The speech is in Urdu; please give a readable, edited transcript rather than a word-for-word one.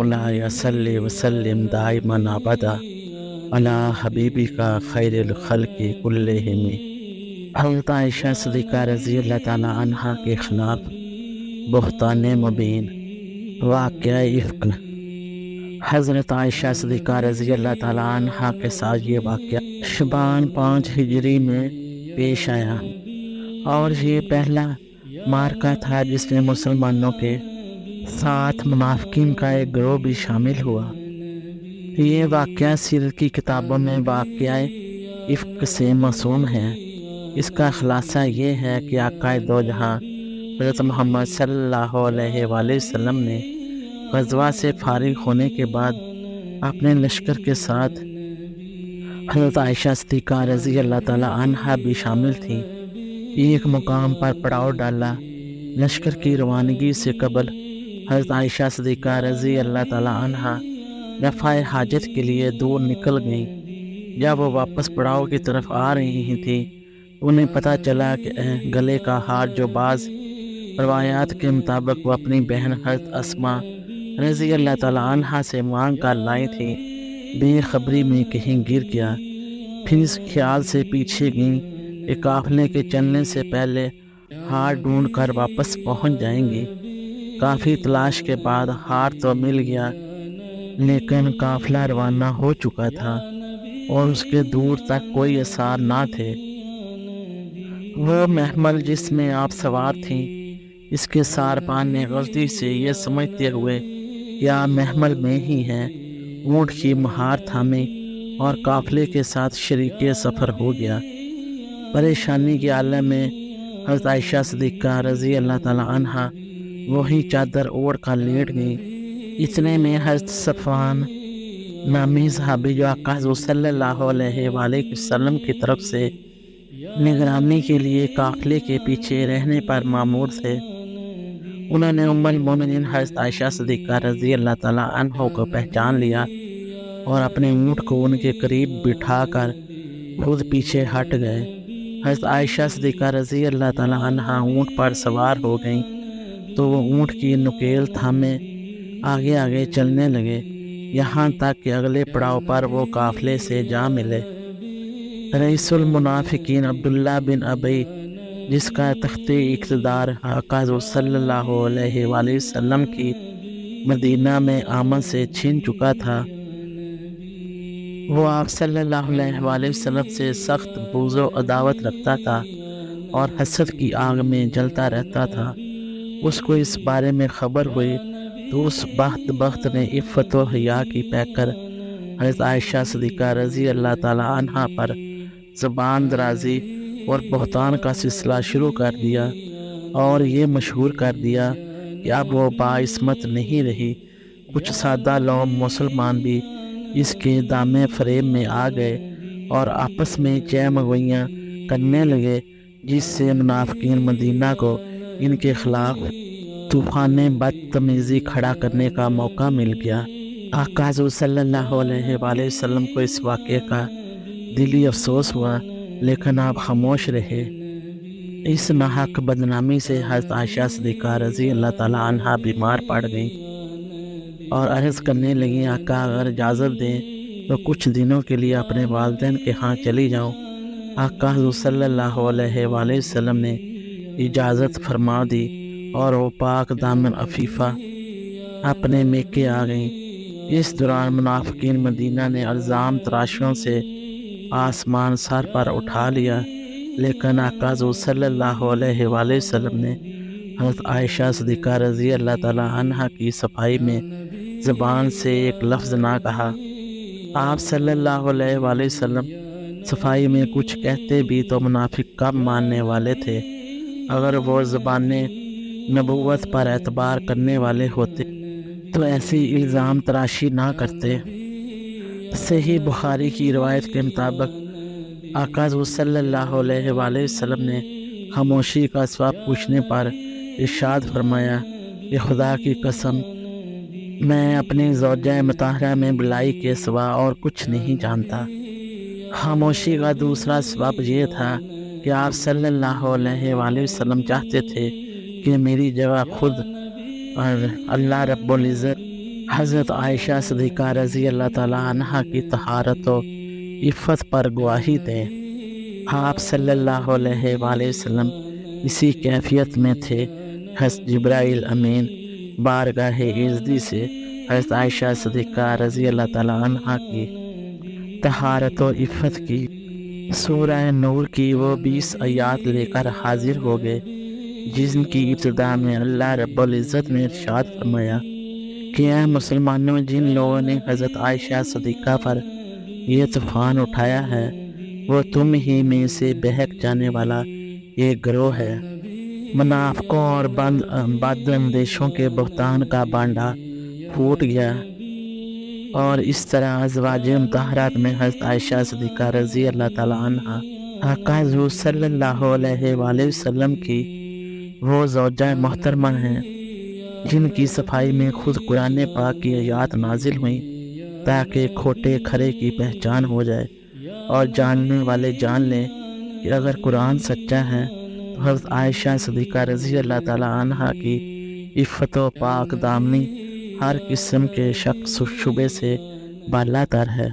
مولاي صل وسلم دائما ابدا علی حبیبک خیر الخلق کلہم۔ حضرت عائشہ صدیقہ رضی اللہ تعالیٰ عنہ کے خلاف بہتان مبین، واقعہ افک۔ حضرت عائشہ صدیقہ رضی اللہ تعالیٰ عنہ کے ساتھ یہ واقعہ شعبان 5 ہجری میں پیش آیا، اور یہ پہلا معرکہ تھا جس میں مسلمانوں کے ساتھ منافقین کا ایک گروہ بھی شامل ہوا۔ یہ واقعہ سیرت کی کتابوں میں واقعہ افک سے موسوم ہے۔ اس کا خلاصہ یہ ہے کہ آقا دو جہاں حضرت محمد صلی اللہ علیہ وآلہ وسلم نے غزوہ سے فارغ ہونے کے بعد اپنے لشکر کے ساتھ حضرت عائشہ صدیقہ رضی اللہ تعالیٰ عنہ بھی شامل تھی، ایک مقام پر پڑاؤ ڈالا۔ لشکر کی روانگی سے قبل حضرت عائشہ صدیقہ رضی اللہ تعالیٰ عنہ رفع حاجت کے لیے دور نکل گئیں۔ جب وہ واپس پڑاؤ کی طرف آ رہی تھیں، انہیں پتہ چلا کہ گلے کا ہار جو بعض روایات کے مطابق وہ اپنی بہن حضرت اسماء رضی اللہ تعالیٰ عنہ سے مانگ کر لائی تھی، بے خبری میں کہیں گر گیا۔ پھر اس خیال سے پیچھے گئیں کہ قافلے کے چلنے سے پہلے ہار ڈھونڈ کر واپس پہنچ جائیں گی۔ کافی تلاش کے بعد ہار تو مل گیا، لیکن قافلہ روانہ ہو چکا تھا اور اس کے دور تک کوئی آثار نہ تھے۔ وہ محمل جس میں آپ سوار تھیں، اس کے ساربان نے غلطی سے یہ سمجھتے ہوئے کہ آپ محمل میں ہی ہیں، اونٹ کی مہار تھامے اور قافلے کے ساتھ شریک سفر ہو گیا۔ پریشانی کے عالم میں حضرت عائشہ صدیقہ رضی اللہ تعالیٰ عنہ وہی چادر اوڑھ کر لیٹ گئی۔ اتنے میں حضرت صفوان نامی صحابی جو آقا حضور صلی اللہ علیہ وآلہ وسلم کی طرف سے نگرانی کے لیے قافلے کے پیچھے رہنے پر مامور تھے، انہوں نے ام المومنین حضرت عائشہ صدیقہ رضی اللہ تعالیٰ عنہ کو پہچان لیا اور اپنے اونٹ کو ان کے قریب بٹھا کر خود پیچھے ہٹ گئے۔ حضرت عائشہ صدیقہ رضی اللہ تعالیٰ عنہ اونٹ پر سوار ہو گئیں تو وہ اونٹ کی نکیل تھامے آگے آگے چلنے لگے، یہاں تک کہ اگلے پڑاؤ پر وہ قافلے سے جا ملے۔ رئیس المنافقین عبداللہ بن ابی، جس کا تخت اقتدار آقا حضور صلی اللہ علیہ وآلہ وسلم کی مدینہ میں آمد سے چھن چکا تھا، وہ آپ صلی اللہ علیہ وآلہ وسلم سے سخت بغض و عداوت رکھتا تھا اور حسد کی آگ میں جلتا رہتا تھا۔ اس کو اس بارے میں خبر ہوئی تو اس بخت نے عفت و حیا کی پیکر حضرت عائشہ صدیقہ رضی اللہ تعالیٰ عنہ پر زبان درازی اور بہتان کا سلسلہ شروع کر دیا اور یہ مشہور کر دیا کہ اب وہ باعصمت نہیں رہی۔ کچھ سادہ لوم مسلمان بھی اس کے دامے فریب میں آ گئے اور آپس میں چہ مگوئیاں کرنے لگے، جس سے منافقین مدینہ کو ان کے خلاف طوفان بدتمیزی کھڑا کرنے کا موقع مل گیا۔ آقا حضور صلی اللہ علیہ وآلہ وسلم کو اس واقعے کا دلی افسوس ہوا، لیکن آپ خاموش رہے۔ اس ناحق بدنامی سے حضرت عائشہ صدیقہ رضی اللہ تعالیٰ عنہ بیمار پڑ گئیں اور عرض کرنے لگیں، آقا اگر اجازت دیں تو کچھ دنوں کے لیے اپنے والدین کے ہاں چلی جاؤں۔ آقا حضور صلی اللہ علیہ وآلہ وسلم نے اجازت فرما دی اور وہ پاک دامن عفیفہ اپنے میکے آ گئیں۔ اس دوران منافقین مدینہ نے الزام تراشیوں سے آسمان سر پر اٹھا لیا، لیکن آقا حضور صلی اللہ علیہ وآلہ وسلم نے حضرت عائشہ صدیقہ رضی اللہ تعالیٰ عنہ کی صفائی میں زبان سے ایک لفظ نہ کہا۔ آپ صلی اللہ علیہ وآلہ وسلم صفائی میں کچھ کہتے بھی تو منافق کم ماننے والے تھے۔ اگر وہ زبان نبوت پر اعتبار کرنے والے ہوتے تو ایسی الزام تراشی نہ کرتے۔ صحیح بخاری کی روایت کے مطابق آقا حضور صلی اللہ علیہ وآلہ وسلم نے خاموشی کا سبب پوچھنے پر ارشاد فرمایا کہ خدا کی قسم میں اپنی زوجہ مطہرہ میں بلائی کے سوا اور کچھ نہیں جانتا۔ خاموشی کا دوسرا سبب یہ تھا کہ آپ صلی اللہ علیہ وآلہ وسلم چاہتے تھے کہ میری جگہ خود اللہ رب العزت حضرت عائشہ صدیقہ رضی اللہ تعالیٰ عنہ کی طہارت و عفت پر گواہی دیں۔ آپ صلی اللہ علیہ وآلہ وسلم اسی کیفیت میں تھے۔ حضرت جبرائیل امین بارگاہ عزتی سے حضرت عائشہ صدیقہ رضی اللہ تعالیٰ عنہ کی طہارت و عفت کی سورہ نور کی وہ 20 آیات لے کر حاضر ہو گئے، جن کی ابتدا میں اللہ رب العزت نے ارشاد فرمایا کہ اے مسلمانوں، جن لوگوں نے حضرت عائشہ صدیقہ پر یہ طوفان اٹھایا ہے وہ تم ہی میں سے بہک جانے والا ایک گروہ ہے۔ منافقوں اور بد اندیشوں کے بہتان کا بانڈا پھوٹ گیا، اور اس طرح ازواج مطہرات میں حضرت عائشہ صدیقہ رضی اللہ تعالیٰ عنہ آقا حضور صلی اللہ علیہ وآلہ وسلم کی وہ زوجہ محترمہ ہیں جن کی صفائی میں خود قرآن پاک کی آیات نازل ہوئیں تاکہ کھوٹے کھرے کی پہچان ہو جائے اور جاننے والے جان لیں کہ اگر قرآن سچا ہے تو حضرت عائشہ صدیقہ رضی اللہ تعالیٰ عنہ کی عفت و پاک دامنی ہر قسم کے شک شبے سے بالا تر ہے۔